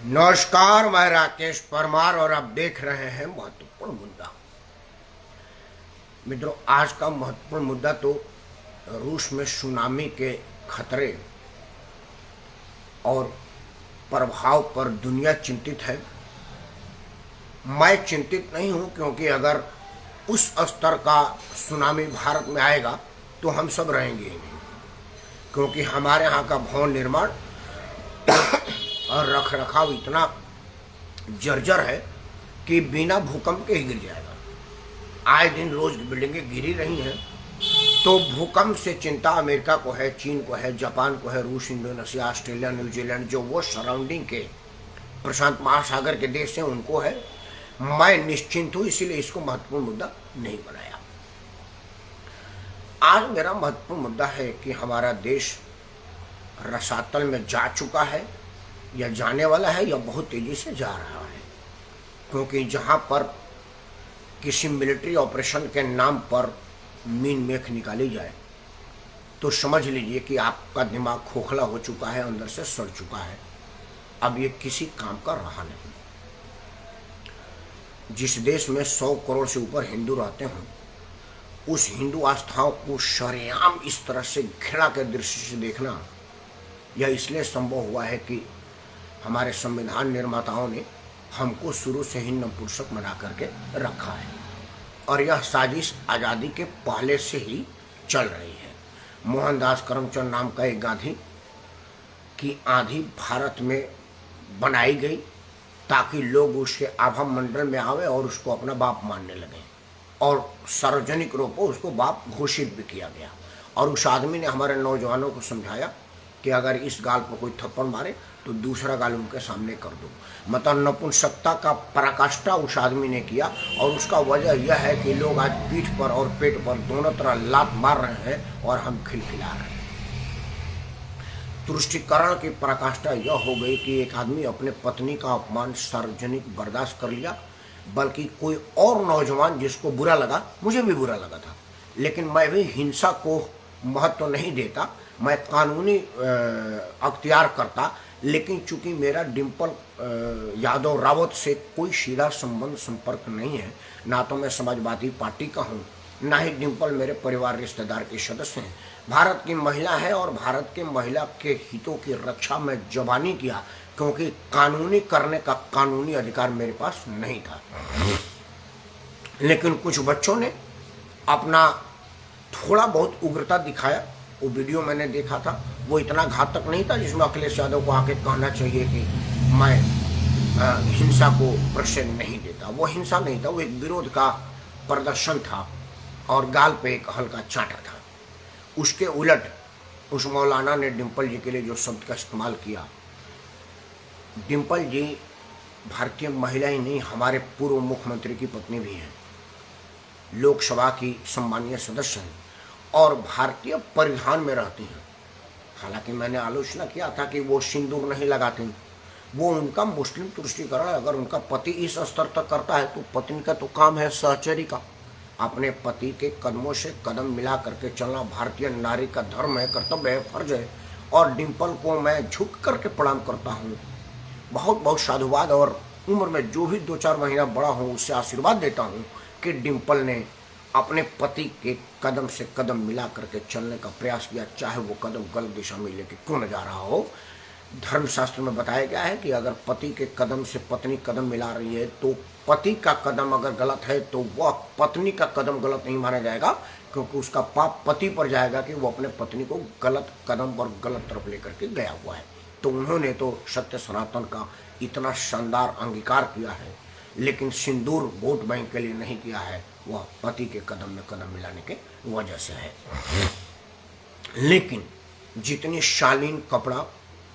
नमस्कार, मैं राकेश परमार और आप देख रहे हैं महत्वपूर्ण मुद्दा। मित्रों, आज का महत्वपूर्ण मुद्दा तो रूस में सुनामी के खतरे और प्रभाव पर दुनिया चिंतित है। मैं चिंतित नहीं हूं, क्योंकि अगर उस स्तर का सुनामी भारत में आएगा तो हम सब रहेंगे ही नहीं, क्योंकि हमारे यहाँ का भवन निर्माण और रख रखाव इतना जर्जर है कि बिना भूकंप के ही गिर जाएगा। आए दिन रोज बिल्डिंगें गिरी रही हैं। तो भूकंप से चिंता अमेरिका को है, चीन को है, जापान को है, रूस, इंडोनेशिया, ऑस्ट्रेलिया, न्यूजीलैंड, जो वो सराउंडिंग के प्रशांत महासागर के देश हैं उनको है। मैं निश्चिंत हूँ, इसीलिए इसको महत्वपूर्ण मुद्दा नहीं बनाया। आज मेरा महत्वपूर्ण मुद्दा है कि हमारा देश रसातल में जा चुका है या जाने वाला है या बहुत तेजी से जा रहा है, क्योंकि जहां पर किसी मिलिट्री ऑपरेशन के नाम पर मीन मेख निकाली जाए तो समझ लीजिए कि आपका दिमाग खोखला हो चुका है, अंदर से सड़ चुका है। अब ये किसी काम का रहा नहीं। जिस देश में 100 करोड़ से ऊपर हिंदू रहते हों, उस हिंदू आस्थाओं को शरेआम इस तरह से घृणा के दृष्टि से देखना यह इसलिए संभव हुआ है कि हमारे संविधान निर्माताओं ने हमको शुरू से ही नपुंसक बना करके रखा है, और यह साजिश आज़ादी के पहले से ही चल रही है। मोहनदास करमचंद नाम का एक गांधी की आंधी भारत में बनाई गई ताकि लोग उसके आभा मंडल में आवे और उसको अपना बाप मानने लगे, और सार्वजनिक रूप से उसको बाप घोषित भी किया गया। और उस आदमी ने हमारे नौजवानों को समझाया कि अगर इस गाल पर कोई थप्पड़ मारे तो दूसरा गाल उनके सामने कर दो। मतलब नपुंसकता का पराकाष्ठा उस आदमी ने किया, और उसका वजह यह है कि लोग आज पीठ पर और पेट पर दोनों तरह लात मार रहे हैं और हम खिलखिला रहे हैं। तुष्टीकरण की पराकाष्ठा यह हो गई कि एक आदमी अपने पत्नी का अपमान सार्वजनिक बर्दाश्त कर लिया, बल्कि कोई और नौजवान जिसको बुरा लगा, मुझे भी बुरा लगा था, लेकिन मैं भी हिंसा को महत्व नहीं देता, मैं कानूनी अख्तियार करता। लेकिन चूंकि मेरा डिम्पल यादव रावत से कोई सीधा संबंध संपर्क नहीं है, ना तो मैं समाजवादी पार्टी का हूँ, ना ही डिम्पल मेरे परिवार रिश्तेदार के सदस्य हैं। भारत की महिला है और भारत के महिला के हितों की रक्षा में जबानी किया, क्योंकि कानूनी करने का कानूनी अधिकार मेरे पास नहीं था। लेकिन कुछ बच्चों ने अपना थोड़ा बहुत उग्रता दिखाया। वो वीडियो मैंने देखा था, वो इतना घातक नहीं था जिसमें अखिलेश यादव को आके कहना चाहिए कि मैं हिंसा को प्रश्रय नहीं देता। वो हिंसा नहीं था, वो एक विरोध का प्रदर्शन था और गाल पे एक हल्का चांटा था। उसके उलट उस मौलाना ने डिम्पल जी के लिए जो शब्द का इस्तेमाल किया, डिम्पल जी भारतीय महिला ही नहीं, हमारे पूर्व मुख्यमंत्री की पत्नी भी हैं, लोकसभा की सम्मानीय सदस्य हैं और भारतीय परिधान में रहती हैं। हालांकि मैंने आलोचना किया था कि वो सिंदूर नहीं लगाती, वो उनका मुस्लिम तुष्टीकरण। अगर उनका पति इस स्तर तक करता है तो पत्नी का तो काम है सहचरी का, अपने पति के कदमों से कदम मिला करके चलना भारतीय नारी का धर्म है, कर्तव्य है, फर्ज है। और डिम्पल को मैं झुक करके प्रणाम करता हूँ, बहुत बहुत साधुवाद, और उम्र में जो भी 2-4 महीना बड़ा हूँ उससे आशीर्वाद देता हूँ कि डिम्पल ने अपने पति के कदम से कदम मिला करके चलने का प्रयास किया, चाहे वो कदम गलत दिशा में लेके क्यों न जा रहा हो। धर्मशास्त्र में बताया गया है कि अगर पति के कदम से पत्नी कदम मिला रही है तो पति का कदम अगर गलत है तो वह पत्नी का कदम गलत नहीं माना जाएगा, क्योंकि उसका पाप पति पर जाएगा कि वो अपने पत्नी को गलत कदम और गलत तरफ लेकर के गया हुआ है। तो उन्होंने तो सत्य सनातन का इतना शानदार अंगीकार किया है, लेकिन सिंदूर वोट बैंक के लिए नहीं किया है, वह पति के कदम में कदम मिलाने के वजह से है। लेकिन जितनी शालीन कपड़ा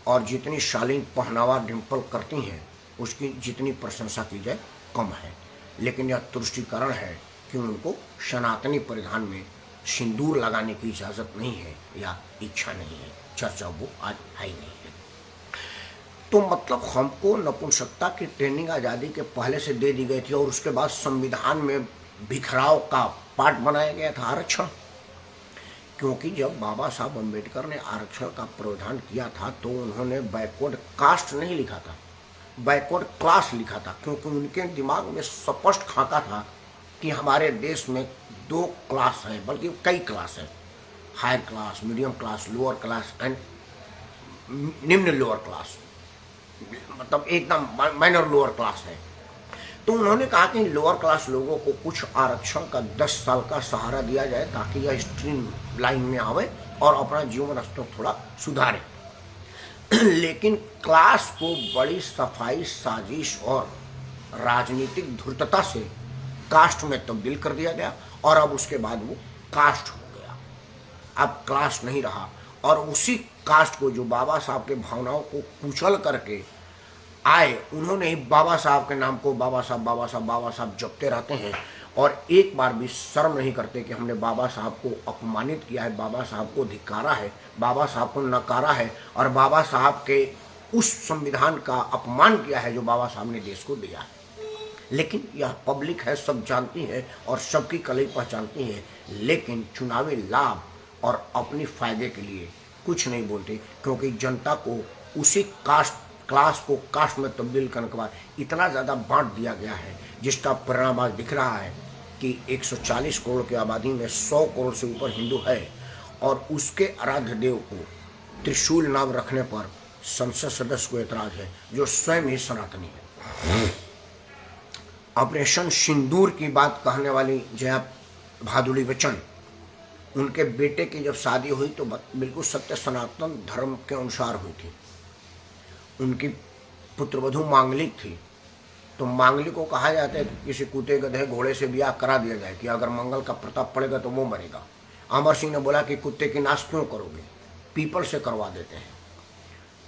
और जितनी शालीन पहनावा डिम्पल करती हैं, उसकी जितनी प्रशंसा की जाए कम है। लेकिन यह तुष्टीकरण है कि उनको सनातनी परिधान में सिंदूर लगाने की इजाज़त नहीं है या इच्छा नहीं है, चर्चा वो आज है ही नहीं है। तो मतलब हमको नपुंसकता की ट्रेनिंग आज़ादी के पहले से दे दी गई थी, और उसके बाद संविधान में बिखराव का पार्ट बनाया गया था आरक्षण। क्योंकि जब बाबा साहब अम्बेडकर ने आरक्षण का प्रावधान किया था तो उन्होंने बैकवर्ड कास्ट नहीं लिखा था, बैकवर्ड क्लास लिखा था, क्योंकि उनके दिमाग में स्पष्ट खाका था कि हमारे देश में 2 क्लास है, बल्कि कई क्लास है, higher class, medium class, lower class and निम्न लोअर क्लास, मतलब एकदम माइनर लोअर क्लास है। तो उन्होंने कहा कि लोअर क्लास लोगों को कुछ आरक्षण का 10 साल का सहारा दिया जाए ताकि यह स्ट्रीम लाइन में आवे और अपना जीवन स्तर थोड़ा सुधारे। लेकिन क्लास को बड़ी सफाई, साजिश और राजनीतिक धूर्तता से कास्ट में तब्दील कर दिया गया और अब उसके बाद वो कास्ट हो गया। अब क्लास नहीं रहा और उसी कास्ट को, जो बाबा साहब के भावनाओं को कुचल करके आए, उन्होंने ही बाबा साहब के नाम को बाबा साहब बाबा साहब बाबा साहब जपते रहते हैं और एक बार भी शर्म नहीं करते कि हमने बाबा साहब को अपमानित किया है, बाबा साहब को धिक्कारा है, बाबा साहब को नकारा है और बाबा साहब के उस संविधान का अपमान किया है जो बाबा साहब ने देश को दिया है। लेकिन यह पब्लिक है, सब जानती है और सबकी कलई पहचानती है, लेकिन चुनावी लाभ और अपनी फायदे के लिए कुछ नहीं बोलते, क्योंकि जनता को उसी क्लास को कास्ट में तब्दील करने के बाद इतना ज़्यादा बांट दिया गया है, जिसका परिणाम आज दिख रहा है कि 140 करोड़ की आबादी में 100 करोड़ से ऊपर हिंदू है और उसके आराध्य देव को त्रिशूल नाम रखने पर संसद सदस्य को एतराज है, जो स्वयं ही सनातनी है। ऑपरेशन सिंदूर की बात कहने वाली जया भादुड़ी बच्चन, उनके बेटे की जब शादी हुई तो बिल्कुल सत्य सनातन धर्म के अनुसार हुई थी। उनकी पुत्रवधू मांगलिक थी, तो मांगलिक को कहा जाता है कि किसी कुत्ते गधे घोड़े से ब्याह करा दिया जाए कि अगर मंगल का प्रताप पड़ेगा तो वो मरेगा। अमर सिंह ने बोला कि कुत्ते की नाश क्यों करोगे, पीपल से करवा देते हैं।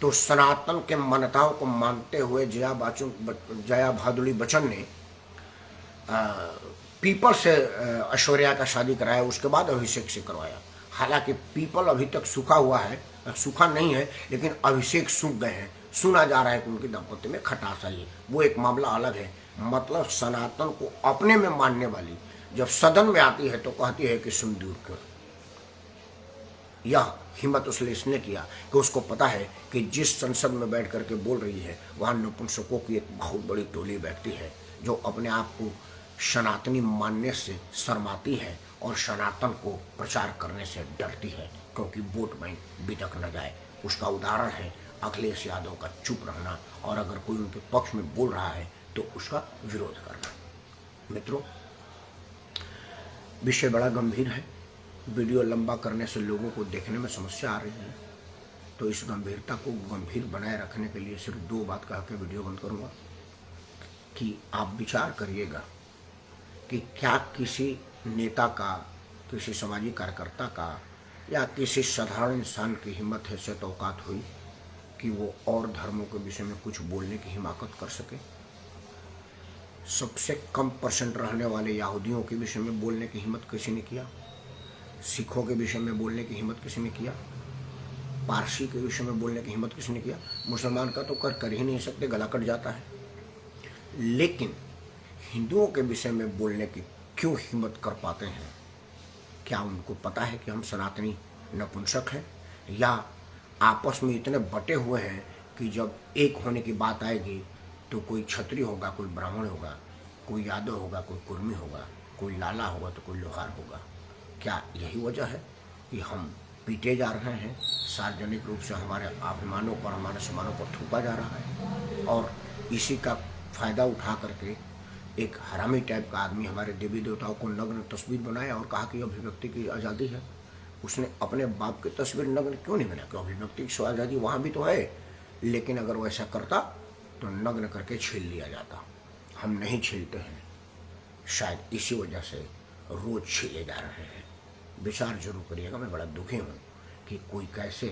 तो सनातन के मान्यताओं को मानते हुए जया भादुड़ी बच्चन ने पीपल से ऐश्वर्या का शादी कराया, उसके बाद अभिषेक से करवाया। हालांकि पीपल अभी तक सूखा हुआ है, सूखा नहीं है, लेकिन अभिषेक सूख गए हैं। सुना जा रहा है कि उनकी दाम्पत्य में खटास आई है, वो एक मामला अलग है। मतलब सनातन को अपने में मानने वाली जब सदन में आती है तो कहती है कि सिंदूर क्यों। यह हिम्मत इसने किया कि उसको पता है कि जिस संसद में बैठ करके बोल रही है वहाँ नपुंसकों की एक बहुत बड़ी टोली बैठती है, जो अपने आप को सनातनी मानने से शर्माती है और सनातन को प्रचार करने से डरती है, क्योंकि वोट बैंक बिटक न जाए। उसका उदाहरण है अखिलेश यादव का चुप रहना और अगर कोई उनके पक्ष में बोल रहा है तो उसका विरोध करना। मित्रों, विषय बड़ा गंभीर है। वीडियो लंबा करने से लोगों को देखने में समस्या आ रही है, तो इस गंभीरता को गंभीर बनाए रखने के लिए सिर्फ 2 बात कह के वीडियो बंद करूँगा कि आप विचार करिएगा कि क्या किसी नेता का, किसी सामाजिक कार्यकर्ता का या किसी साधारण इंसान की हिम्मत हैसियत औकात हुई कि वो और धर्मों के विषय में कुछ बोलने की हिमाकत कर सके। सबसे कम परसेंट रहने वाले यहूदियों के विषय में बोलने की हिम्मत किसी ने किया, सिखों के विषय में बोलने की हिम्मत किसी ने किया, पारसी के विषय में बोलने की हिम्मत किसी ने किया। मुसलमान का तो कर ही नहीं सकते, गला कट जाता है। लेकिन हिंदुओं के विषय में बोलने की क्यों हिम्मत कर पाते हैं? क्या उनको पता है कि हम सनातनी नपुंसक हैं, या आपस में इतने बटे हुए हैं कि जब एक होने की बात आएगी तो कोई क्षत्रिय होगा, कोई ब्राह्मण होगा, कोई यादव होगा, कोई कुर्मी होगा, कोई लाला होगा तो कोई लोहार होगा? क्या यही वजह है कि हम पीटे जा रहे हैं, सार्वजनिक रूप से हमारे अभिमानों पर, हमारे सम्मानों पर थूका जा रहा है, और इसी का फ़ायदा उठा करके एक हरामी टाइप का आदमी हमारे देवी देवताओं को नग्न तस्वीर बनाया और कहा कि अभिव्यक्ति की आज़ादी है। उसने अपने बाप की तस्वीर नग्न क्यों नहीं बनाया? क्योंकि अभिव्यक्ति की आज़ादी वहाँ भी तो है, लेकिन अगर वैसा करता तो नग्न करके छील लिया जाता। हम नहीं छीलते हैं, शायद इसी वजह से रोज़ छीले जा रहे हैं। विचार जरूर करिएगा। मैं बड़ा दुखी हूँ कि कोई कैसे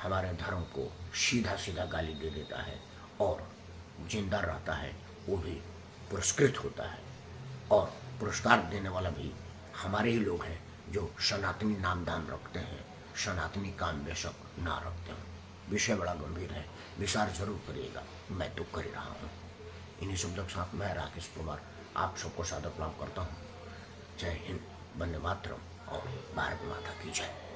हमारे धर्म को सीधा सीधा गाली दे देता है और जिंदा रहता है वो भी पुरस्कृत होता है, और पुरस्कार देने वाला भी हमारे ही लोग हैं जो सनातनी नाम दाम रखते हैं, सनातनी काम बेशक ना रखते हैं। विषय बड़ा गंभीर है, विचार जरूर करिएगा। मैं तो कर ही रहा हूँ। इन्हीं शब्दों के साथ मैं राकेश कुमार आप सबको सादर प्रणाम करता हूँ। जय हिंद, वंदे मातरम और भारत माता की जय।